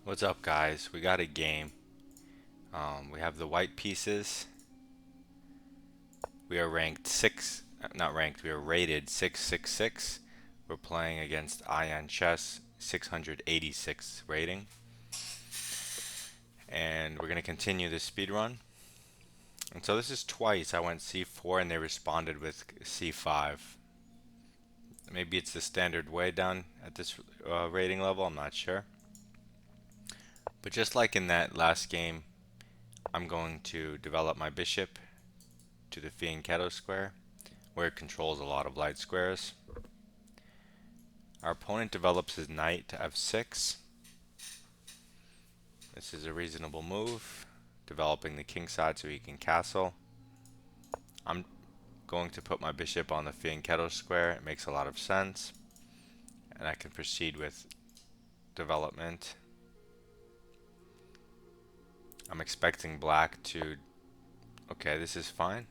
What's up, guys? We got a game. We have the white pieces. We are ranked 6, not ranked, we are rated 666. We're playing against Ion Chess 686 rating. And we're going to continue this speed run. And so this is twice. I went C4 and they responded with C5. Maybe it's the standard way down at this rating level, I'm not sure. But just like in that last game, I'm going to develop my bishop to the fianchetto square, where it controls a lot of light squares. Our opponent develops his knight to f6. This is a reasonable move, developing the king side so he can castle. I'm going to put my bishop on the fianchetto square. It makes a lot of sense. And I can proceed with development. I'm expecting black to... Okay, this is fine.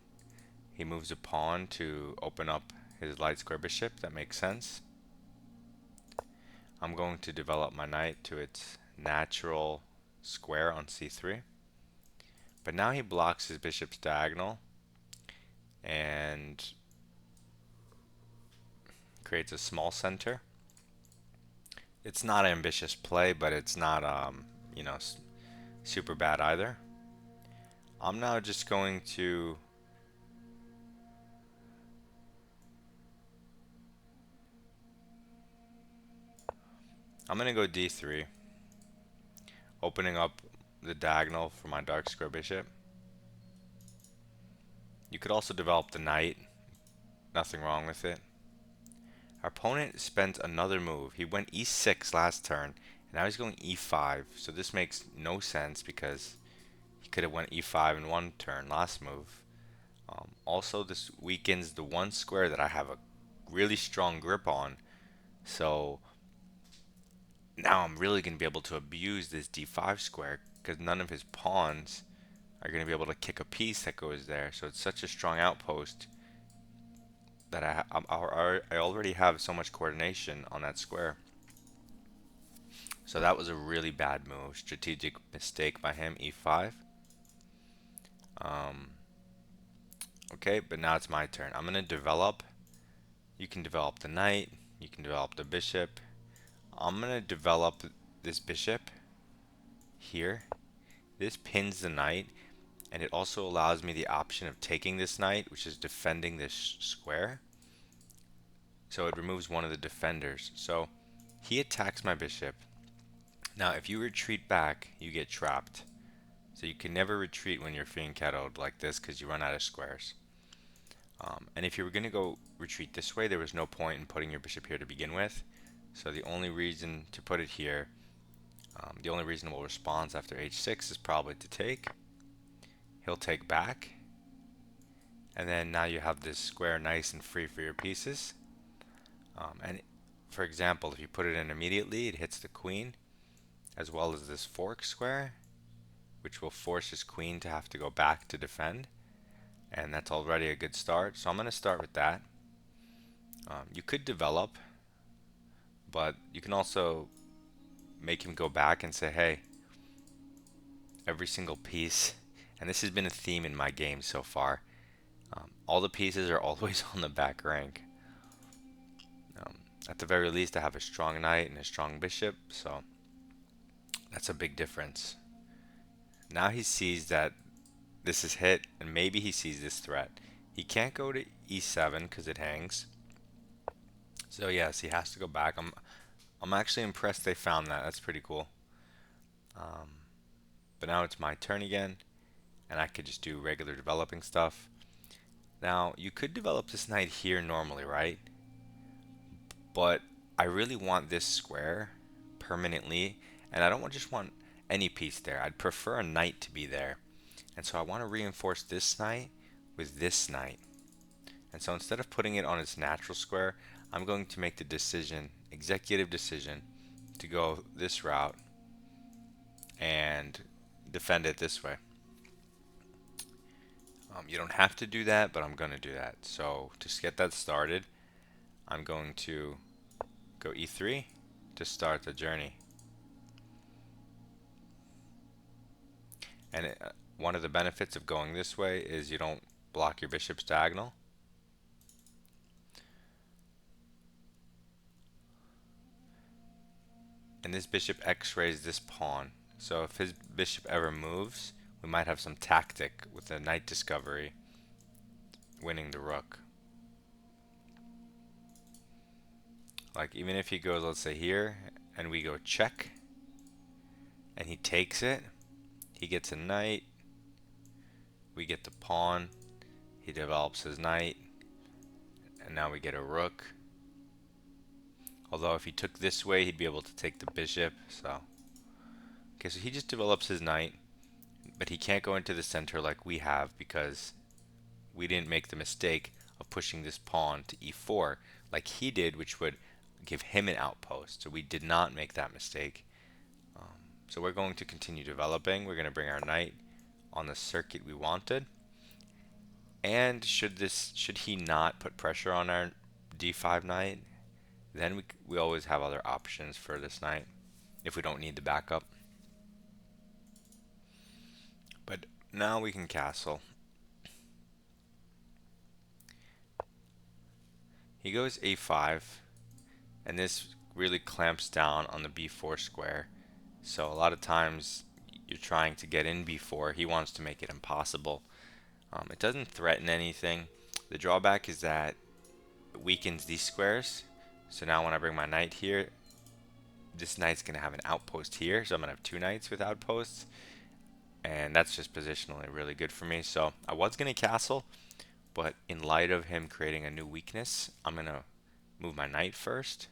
He moves a pawn to open up his light square bishop. That makes sense. I'm going to develop my knight to its natural square on c3. But now he blocks his bishop's diagonal and creates a small center. It's not an ambitious play, but it's not, super bad either. I'm now just going to go d3, opening up the diagonal for my dark square bishop. You could also develop the knight. Nothing wrong with it. Our opponent spent another move. He went e6 last turn, and now he's going e5. So this makes no sense because he could have went e5 in one turn last move. Also, this weakens the one square that I have a really strong grip on. So now I'm really going to be able to abuse this d5 square because none of his pawns are going to be able to kick a piece that goes there. So it's such a strong outpost that I already have so much coordination on that square. So that was a really bad move, strategic mistake by him, e5. Okay, but now it's my turn. I'm going to develop. You can develop the knight, you can develop the bishop. I'm going to develop this bishop here. This pins the knight, and it also allows me the option of taking this knight, which is defending this square. So it removes one of the defenders. So he attacks my bishop. Now, if you retreat back, you get trapped. So you can never retreat when you're fianchettoed like this because you run out of squares. And if you were going to go retreat this way, there was no point in putting your bishop here to begin with. So the only reason to put it here, the only reasonable response after h6 is probably to take. He'll take back. And then now you have this square nice and free for your pieces. And for example, if you put it in immediately, it hits the queen, as well as this fork square, which will force his queen to have to go back to defend. And that's already a good start. So I'm going to start with that. You could develop, but you can also make him go back and say, hey, every single piece, and this has been a theme in my game so far, all the pieces are always on the back rank. At the very least, I have a strong knight and a strong bishop, so that's a big difference. Now he sees that this is hit, and maybe he sees this threat. He can't go to e7 because it hangs. So yes, he has to go back. I'm actually impressed they found that. That's pretty cool. But now it's my turn again, and I could just do regular developing stuff. Now, you could develop this knight here normally, right? But I really want this square permanently, and I don't just want any piece there. I'd prefer a knight to be there. And so I want to reinforce this knight with this knight. And so instead of putting it on its natural square, I'm going to make the decision, executive decision, to go this route and defend it this way. You don't have to do that, but I'm going to do that. So to get that started, I'm going to go e3 to start the journey. And one of the benefits of going this way is you don't block your bishop's diagonal. And this bishop x-rays this pawn. So if his bishop ever moves, we might have some tactic with the knight discovery winning the rook. Like even if he goes, let's say here, and we go check, and he takes it, he gets a knight, we get the pawn, he develops his knight, and now we get a rook. Although if he took this way, he'd be able to take the bishop, so. Okay, so he just develops his knight, but he can't go into the center like we have because we didn't make the mistake of pushing this pawn to e4 like he did, which would give him an outpost. So we did not make that mistake. So we're going to continue developing. We're going to bring our knight on the circuit we wanted. And should he not put pressure on our d5 knight, then we always have other options for this knight if we don't need the backup. But now we can castle. He goes a5, and this really clamps down on the b4 square. So a lot of times you're trying to get in b4. He wants to make it impossible. It doesn't threaten anything. The drawback is that it weakens these squares. So now when I bring my knight here, this knight's going to have an outpost here. So I'm going to have two knights with outposts. And that's just positionally really good for me. So I was going to castle, but in light of him creating a new weakness, I'm going to move my knight first.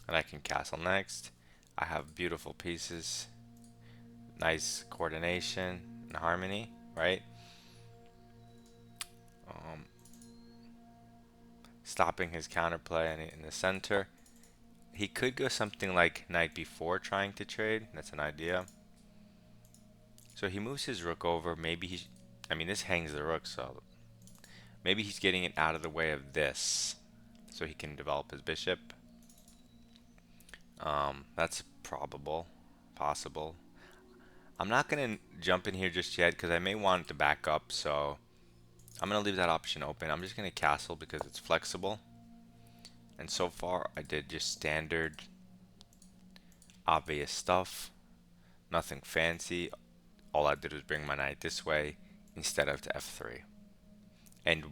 And I can castle next. I have beautiful pieces, nice coordination and harmony, right? Stopping his counterplay in the center. He could go something like knight b4 trying to trade. That's an idea. So he moves his rook over. Maybe I mean this hangs the rook, so maybe he's getting it out of the way of this so he can develop his bishop. That's possible. I'm not going to jump in here just yet because I may want it to back up, so I'm going to leave that option open. I'm just going to castle because it's flexible. And so far I did just standard obvious stuff, nothing fancy. All I did was bring my knight this way instead of to f3. And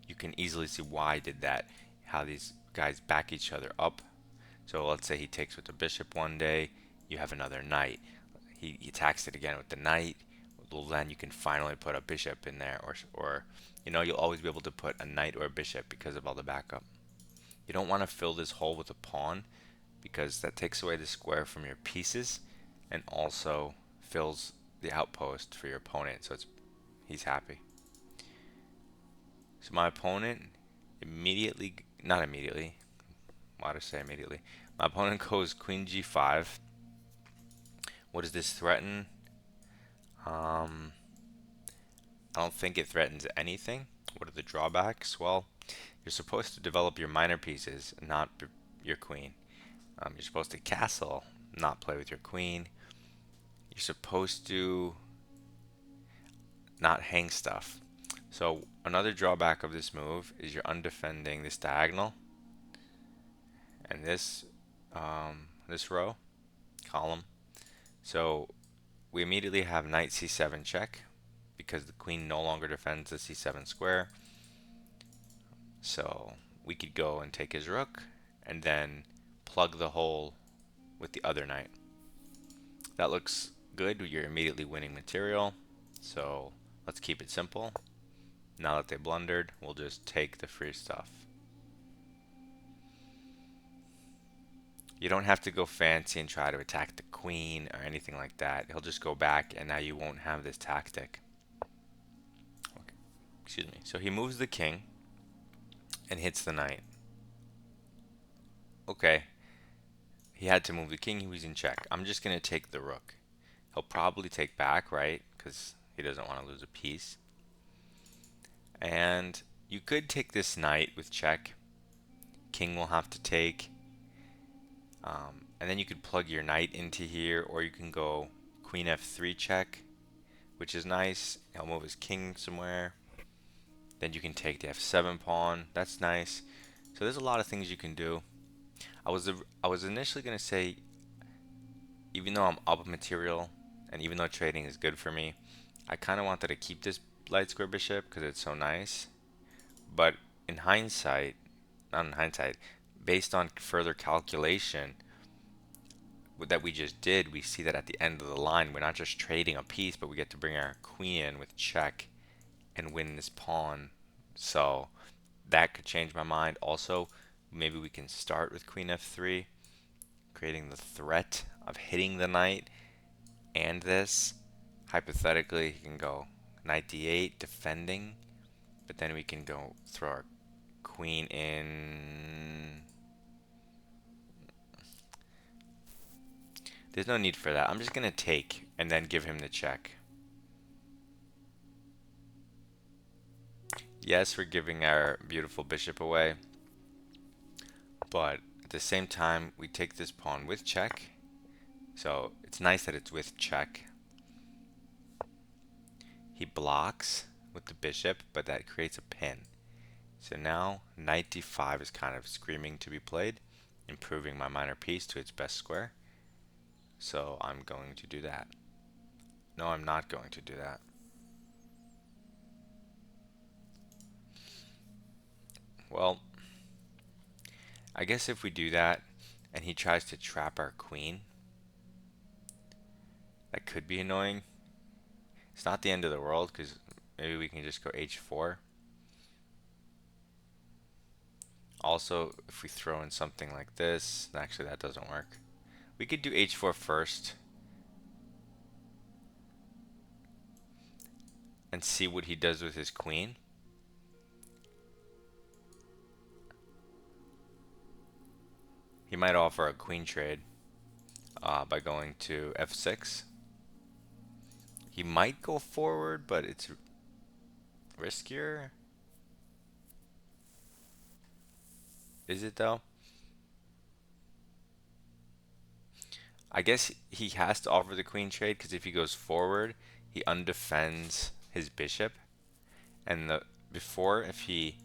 you can easily see why I did that, how these guys back each other up. So let's say he takes with the bishop one day, you have another knight. He attacks it again with the knight. Well, then you can finally put a bishop in there, or you know, you'll always be able to put a knight or a bishop because of all the backup. You don't want to fill this hole with a pawn because that takes away the square from your pieces and also fills the outpost for your opponent, so he's happy. So my opponent not immediately, why do I say immediately? My opponent goes queen g5. What does this threaten? I don't think it threatens anything. What are the drawbacks? Well, you're supposed to develop your minor pieces, not your queen. You're supposed to castle, not play with your queen. You're supposed to not hang stuff. So another drawback of this move is you're undefending this diagonal and this row, column. So we immediately have knight c7 check because the queen no longer defends the c7 square. So we could go and take his rook and then plug the hole with the other knight. That looks good. You're immediately winning material. So let's keep it simple. Now that they blundered, we'll just take the free stuff. You don't have to go fancy and try to attack the queen or anything like that. He'll just go back and now you won't have this tactic. Okay. Excuse me. So he moves the king and hits the knight. Okay. He had to move the king. He was in check. I'm just going to take the rook. He'll probably take back, right? Because he doesn't want to lose a piece. And you could take this knight with check. King will have to take. And then you could plug your knight into here, or you can go queen f3 check, which is nice. He'll move his king somewhere. Then you can take the f7 pawn. That's nice. So there's a lot of things you can do. I was initially gonna say, even though I'm up material, and even though trading is good for me, I kind of wanted to keep this light square bishop because it's so nice. But in hindsight, not in hindsight, based on further calculation that we just did, we see that at the end of the line, we're not just trading a piece, but we get to bring our queen in with check and win this pawn. So that could change my mind. Also, maybe we can start with queen f3, creating the threat of hitting the knight and this. Hypothetically, he can go knight d8, defending, but then we can go throw our queen in. There's no need for that. I'm just going to take and then give him the check. Yes, we're giving our beautiful bishop away, but at the same time, we take this pawn with check. So it's nice that it's with check. He blocks with the bishop, but that creates a pin. So now knight d5 is kind of screaming to be played, improving my minor piece to its best square. So I'm going to do that. No, I'm not going to do that. Well, I guess if we do that and he tries to trap our queen, that could be annoying. It's not the end of the world because maybe we can just go h4. Also, if we throw in something like this, actually that doesn't work. We could do h4 first and see what he does with his queen. He might offer a queen trade by going to f6. He might go forward, but it's riskier. Is it though? I guess he has to offer the queen trade because if he goes forward, he undefends his bishop. And before, if he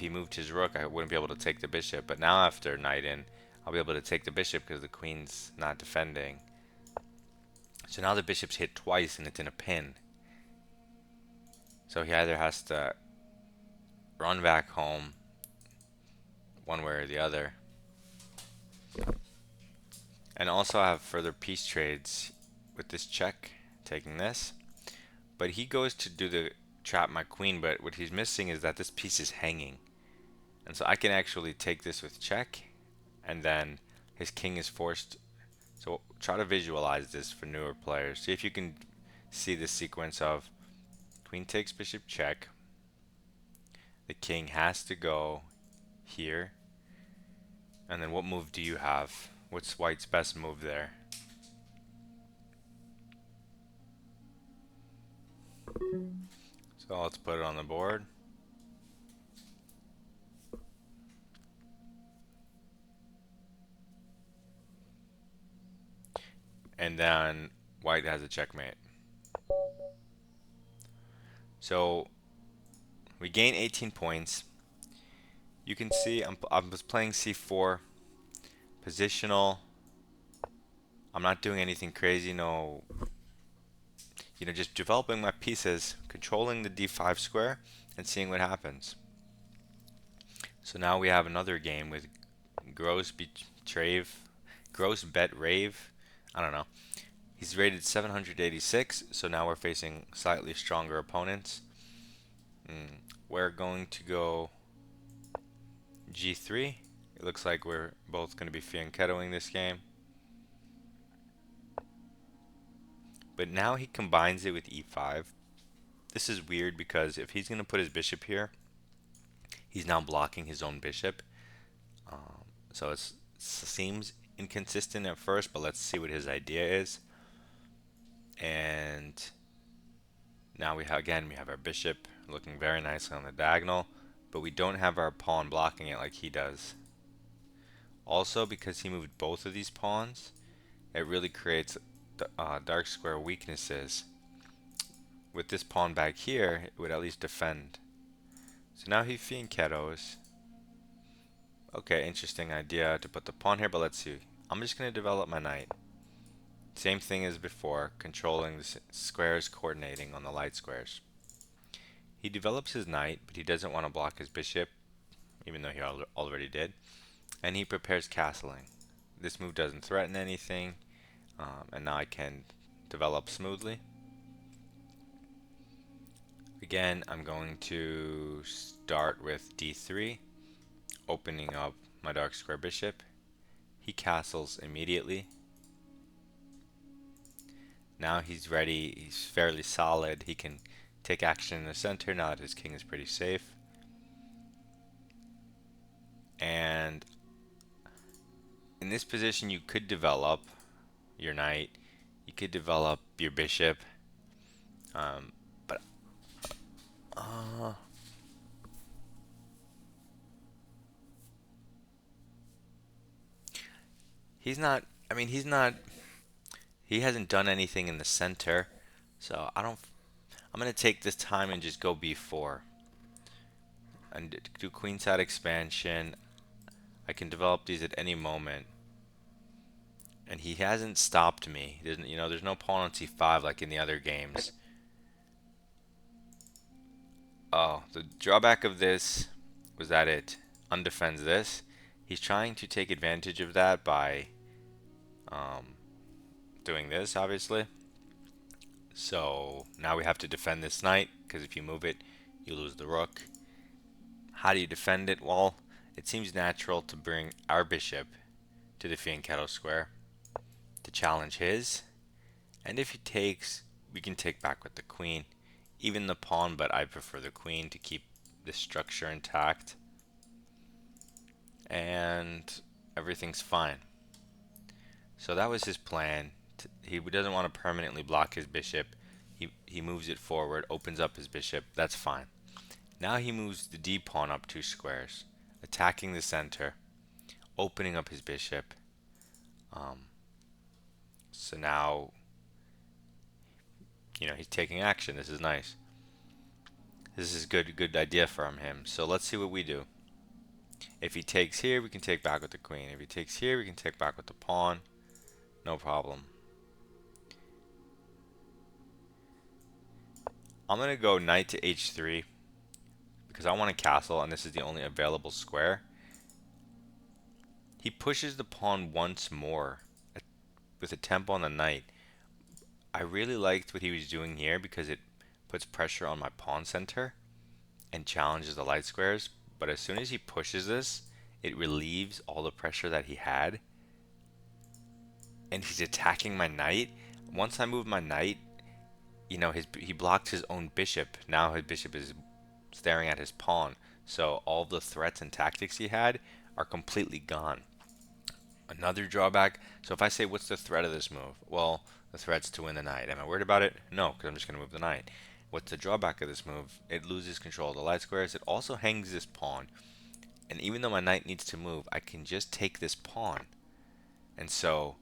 moved his rook, I wouldn't be able to take the bishop. But now after knight in, I'll be able to take the bishop because the queen's not defending. So now the bishop's hit twice and it's in a pin. So he either has to run back home one way or the other. And also I have further piece trades with this check, taking this. But he goes to do the trap my queen, but what he's missing is that this piece is hanging. And so I can actually take this with check, and then his king is forced. So try to visualize this for newer players. See if you can see the sequence of queen takes bishop check. The king has to go here. And then what move do you have? What's white's best move there? So let's put it on the board. And then white has a checkmate. So we gain 18 points. You can see I was playing c4, positional. I'm not doing anything crazy, no, just developing my pieces, controlling the d5 square, and seeing what happens. So now we have another game with Gross Bet Rave. I don't know. He's rated 786, so now we're facing slightly stronger opponents. We're going to go g3. It looks like we're both going to be fianchettoing this game. But now he combines it with e5. This is weird because if he's going to put his bishop here, he's now blocking his own bishop. So it seems inconsistent at first, but let's see what his idea is. And now we have our bishop looking very nicely on the diagonal, but we don't have our pawn blocking it like he does. Also, because he moved both of these pawns, it really creates dark square weaknesses. With this pawn back here, it would at least defend. So now he fianchettos. Okay, interesting idea to put the pawn here, but let's see. I'm just going to develop my knight. Same thing as before, controlling the squares, coordinating on the light squares. He develops his knight, but he doesn't want to block his bishop, even though he already did. And he prepares castling. This move doesn't threaten anything, and now I can develop smoothly. Again, I'm going to start with d3, opening up my dark square bishop. He castles immediately. Now he's ready, he's fairly solid, he can take action in the center now that his king is pretty safe. And in this position you could develop your knight, you could develop your bishop, but he's not, I mean he hasn't done anything in the center, so I'm gonna take this time and just go b4 and do queenside expansion. I can develop these at any moment, and he hasn't stopped me. There's no pawn on c5 like in the other games. Oh, the drawback of this was that it undefends this. He's trying to take advantage of that by doing this, obviously. So now we have to defend this knight, because if you move it, you lose the rook. How do you defend it? Well, it seems natural to bring our bishop to the fianchetto square to challenge his. And if he takes, we can take back with the queen. Even the pawn, but I prefer the queen to keep the structure intact. And everything's fine. So that was his plan. He doesn't want to permanently block his bishop. He moves it forward, opens up his bishop. That's fine. Now he moves the d pawn up 2 squares, attacking the center, opening up his bishop. So now, he's taking action. This is nice. This is good idea from him. So let's see what we do. If he takes here, we can take back with the queen. If he takes here, we can take back with the pawn. No problem. I'm going to go knight to h3 because I want a castle, and this is the only available square. He pushes the pawn once more with a tempo on the knight. I really liked what he was doing here because it puts pressure on my pawn center and challenges the light squares. But as soon as he pushes this, it relieves all the pressure that he had. And he's attacking my knight. Once I move my knight, he blocked his own bishop. Now his bishop is staring at his pawn. So all the threats and tactics he had are completely gone. Another drawback, so if I say what's the threat of this move? Well, the threat's to win the knight. Am I worried about it? No, because I'm just going to move the knight. What's the drawback of this move? It loses control of the light squares. It also hangs this pawn. And even though my knight needs to move, I can just take this pawn. And so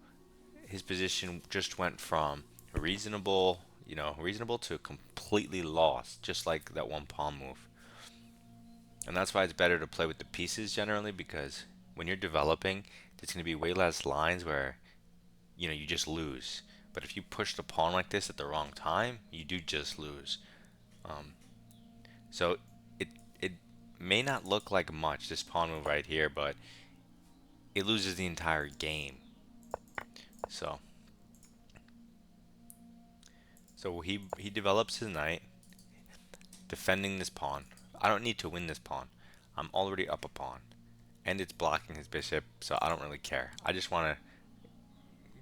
his position just went from reasonable to completely lost, just like that one pawn move. And that's why it's better to play with the pieces generally, because when you're developing, there's going to be way less lines where you just lose. But if you push the pawn like this at the wrong time, you do just lose. So it may not look like much, this pawn move right here, but it loses the entire game. So he develops his knight, defending this pawn. I don't need to win this pawn. I'm already up a pawn, and it's blocking his bishop, so I don't really care. I just want to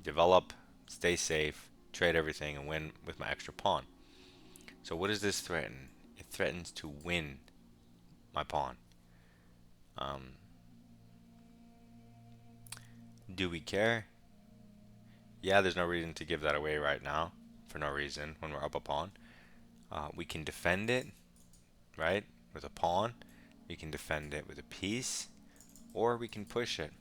develop, stay safe, trade everything, and win with my extra pawn. So what does this threaten? It threatens to win my pawn. Do we care? Yeah, there's no reason to give that away right now, for no reason, when we're up a pawn. We can defend it, right, with a pawn. We can defend it with a piece, or we can push it.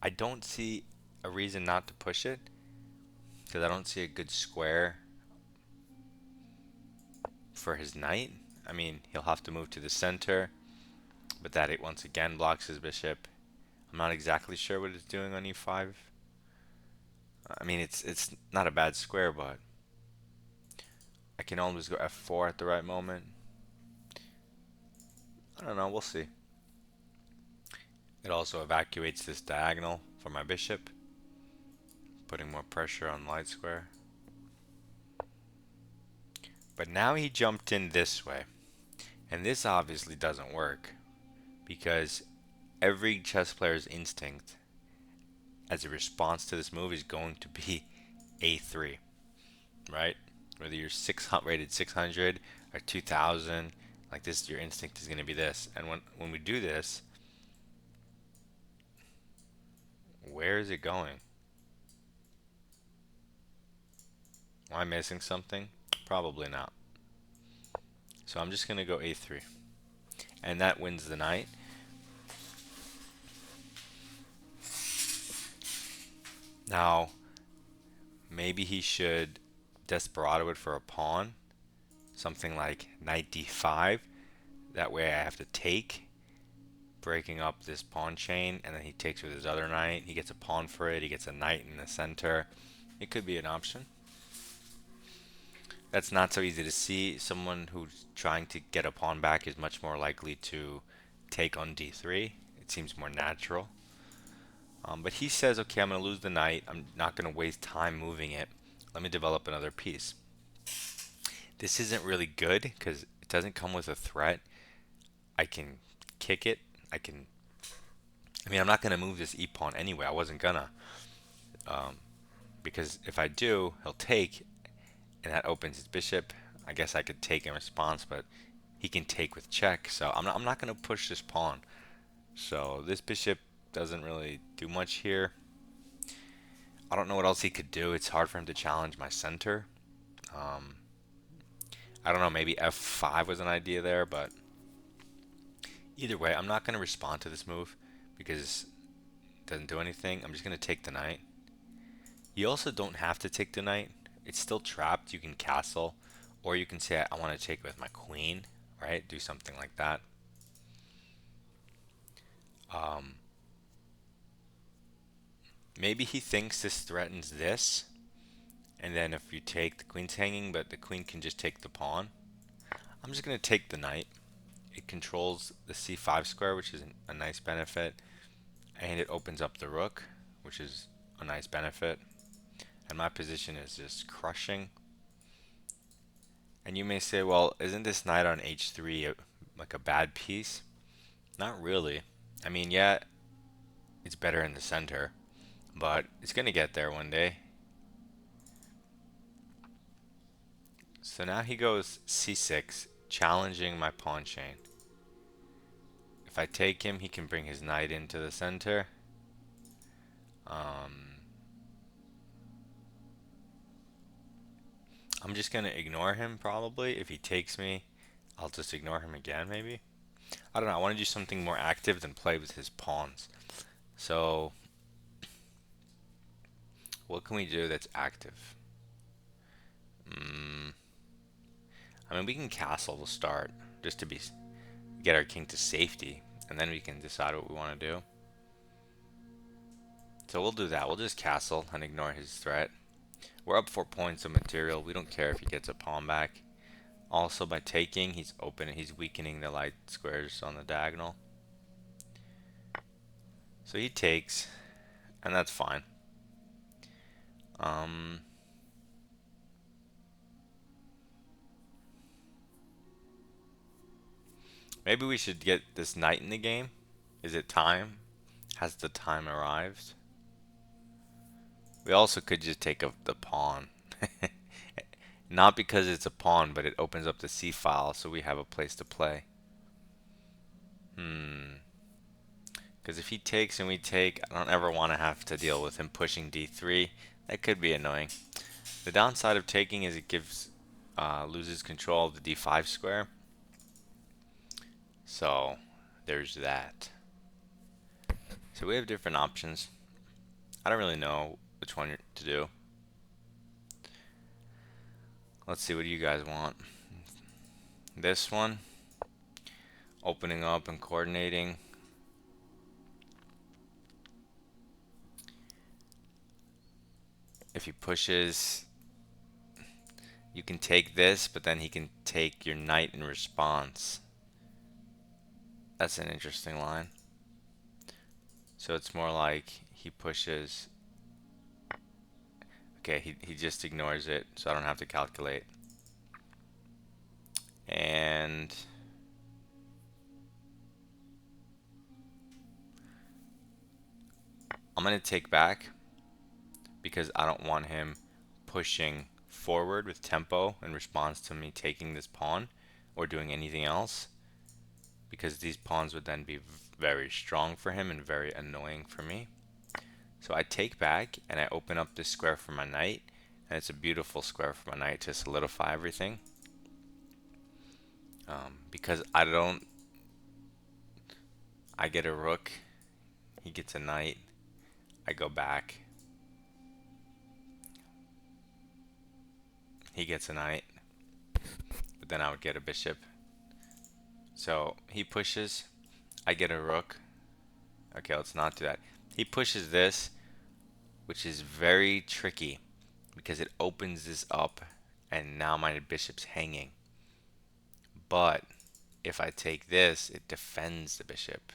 I don't see a reason not to push it because I don't see a good square for his knight. I mean, he'll have to move to the center, but that it once again blocks his bishop. I'm not exactly sure what it's doing on e5. I mean, it's not a bad square, but I can always go f4 at the right moment. I don't know, we'll see. It also evacuates this diagonal for my bishop, putting more pressure on light square. But now he jumped in this way, and this obviously doesn't work because every chess player's instinct as a response to this move is going to be a3, right? Whether you're rated 600 or 2000, like this, your instinct is going to be this. And when we do this, where is it going? Am I missing something? Probably not. So I'm just going to go a3. And that wins the knight. Now, maybe he should desperado it for a pawn. Something like knight d5. That way I have to take, breaking up this pawn chain, and then he takes with his other knight. He gets a pawn for it. He gets a knight in the center. It could be an option. That's not so easy to see. Someone who's trying to get a pawn back is much more likely to take on d3. It seems more natural. But he says, okay, I'm going to lose the knight. I'm not going to waste time moving it. Let me develop another piece. This isn't really good because it doesn't come with a threat. I can kick it. I mean, I'm not going to move this e-pawn anyway. I wasn't gonna. Because if I do, he'll take, and that opens his bishop. I guess I could take in response, but he can take with check. So I'm not going to push this pawn. So this bishop doesn't really do much here. I don't know what else he could do. It's hard for him to challenge my center. I don't know, maybe f5 was an idea there, but either way, I'm not going to respond to this move because it doesn't do anything. I'm just going to take the knight. You also don't have to take the knight. It's still trapped. You can castle, or you can say, I want to take with my queen, right? Do something like that. Maybe he thinks this threatens this, and then if you take, the queen's hanging, but the queen can just take the pawn. I'm just going to take the knight. It controls the c5 square, which is a nice benefit, and it opens up the rook, which is a nice benefit. And my position is just crushing. And you may say, well, isn't this knight on h3 like a bad piece? Not really. I mean, yeah, it's better in the center, but it's going to get there one day. So now he goes c6, challenging my pawn chain. If I take him, he can bring his knight into the center. I'm just going to ignore him probably. If he takes me, I'll just ignore him again maybe. I don't know. I want to do something more active than play with his pawns. So what can we do that's active? I mean, we can castle to start just to get our king to safety, and then we can decide what we want to do. So we'll do that. We'll just castle and ignore his threat. We're up 4 points of material. We don't care if he gets a pawn back. Also, by taking, he's weakening the light squares on the diagonal. So he takes, and that's fine. Maybe we should get this knight in the game. Is it time? Has the time arrived? We also could just take the pawn. Not because it's a pawn, but it opens up the c file, so we have a place to play. Because if he takes and we take, I don't ever want to have to deal with him pushing d3. That could be annoying. The downside of taking is it loses control of the d5 square. So there's that. So we have different options. I don't really know which one to do. Let's see, what do you guys want? This one, opening up and coordinating. If he pushes, you can take this, but then he can take your knight in response. That's an interesting line. So it's more like he pushes. Okay, he just ignores it, so I don't have to calculate. And I'm going to take back because I don't want him pushing forward with tempo in response to me taking this pawn or doing anything else, because these pawns would then be very strong for him and very annoying for me. So I take back and I open up this square for my knight, and it's a beautiful square for my knight to solidify everything. Because I get a rook, he gets a knight, I go back, he gets a knight, but then I would get a bishop. So he pushes, I get a rook. Okay, let's not do that. He pushes this, which is very tricky because it opens this up and now my bishop's hanging. But if I take this, it defends the bishop.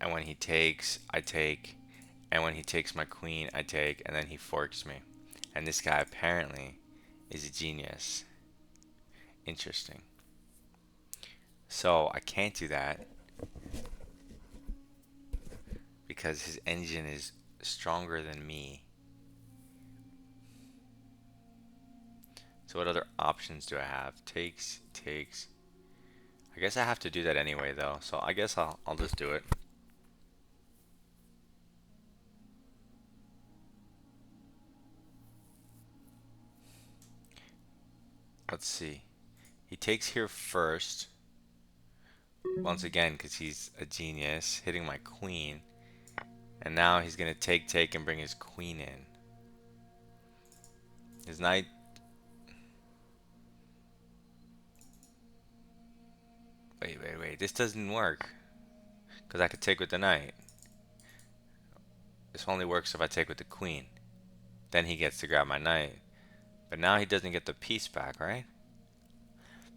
And when he takes, I take. And when he takes my queen, I take, and then he forks me. And this guy apparently is a genius. Interesting. So I can't do that because his engine is stronger than me. So what other options do I have? Takes, takes. I guess I have to do that anyway though. So I guess I'll just do it. Let's see. He takes here first. Once again, because he's a genius, hitting my queen. And now he's going to take, and bring his queen in. His knight. Wait. This doesn't work. Because I could take with the knight. This only works if I take with the queen. Then he gets to grab my knight. But now he doesn't get the piece back, right?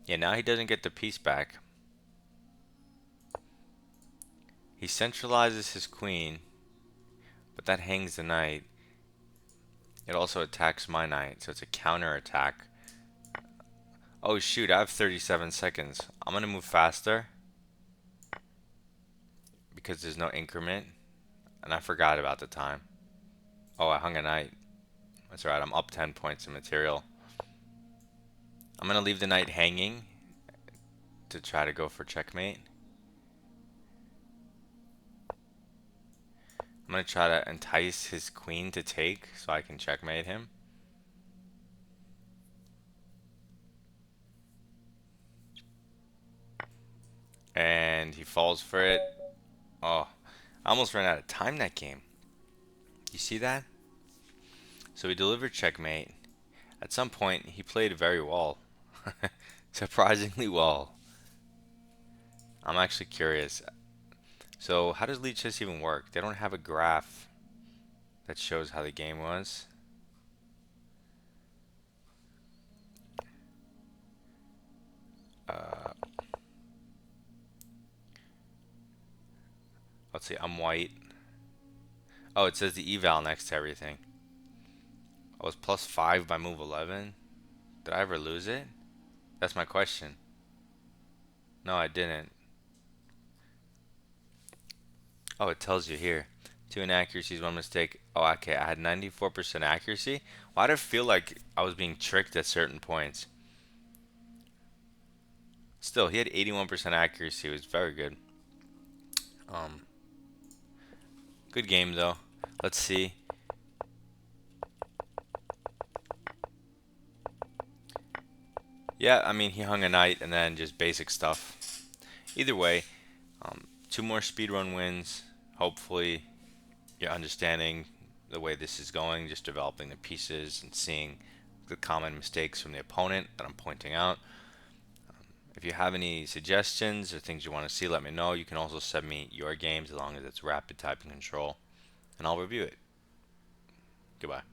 Yeah, now he doesn't get the piece back. He centralizes his queen, but that hangs the knight. It also attacks my knight, so it's a counter attack. Oh shoot, I have 37 seconds. I'm gonna move faster because there's no increment, and I forgot about the time. Oh, I hung a knight. That's right, I'm up 10 points in material. I'm gonna leave the knight hanging to try to go for checkmate. I'm gonna try to entice his queen to take so I can checkmate him. And he falls for it. Oh, I almost ran out of time that game. You see that? So we delivered checkmate. At some point, he played very well. Surprisingly well. I'm actually curious. So how does lead chess even work? They don't have a graph that shows how the game was. Uh, let's see, I'm white. Oh, it says the eval next to everything. I was +5 by move 11. Did I ever lose it? That's my question. No, I didn't. Oh, it tells you here. 2 inaccuracies, 1 mistake. Oh, okay, I had 94% accuracy. Why did I feel like I was being tricked at certain points? Still, he had 81% accuracy. It was very good. Good game, though. Let's see. Yeah, I mean, he hung a knight and then just basic stuff. Either way, 2 more speedrun wins. Hopefully you're understanding the way this is going, just developing the pieces and seeing the common mistakes from the opponent that I'm pointing out. If you have any suggestions or things you want to see, let me know. You can also send me your games as long as it's rapid typing control, and I'll review it. Goodbye.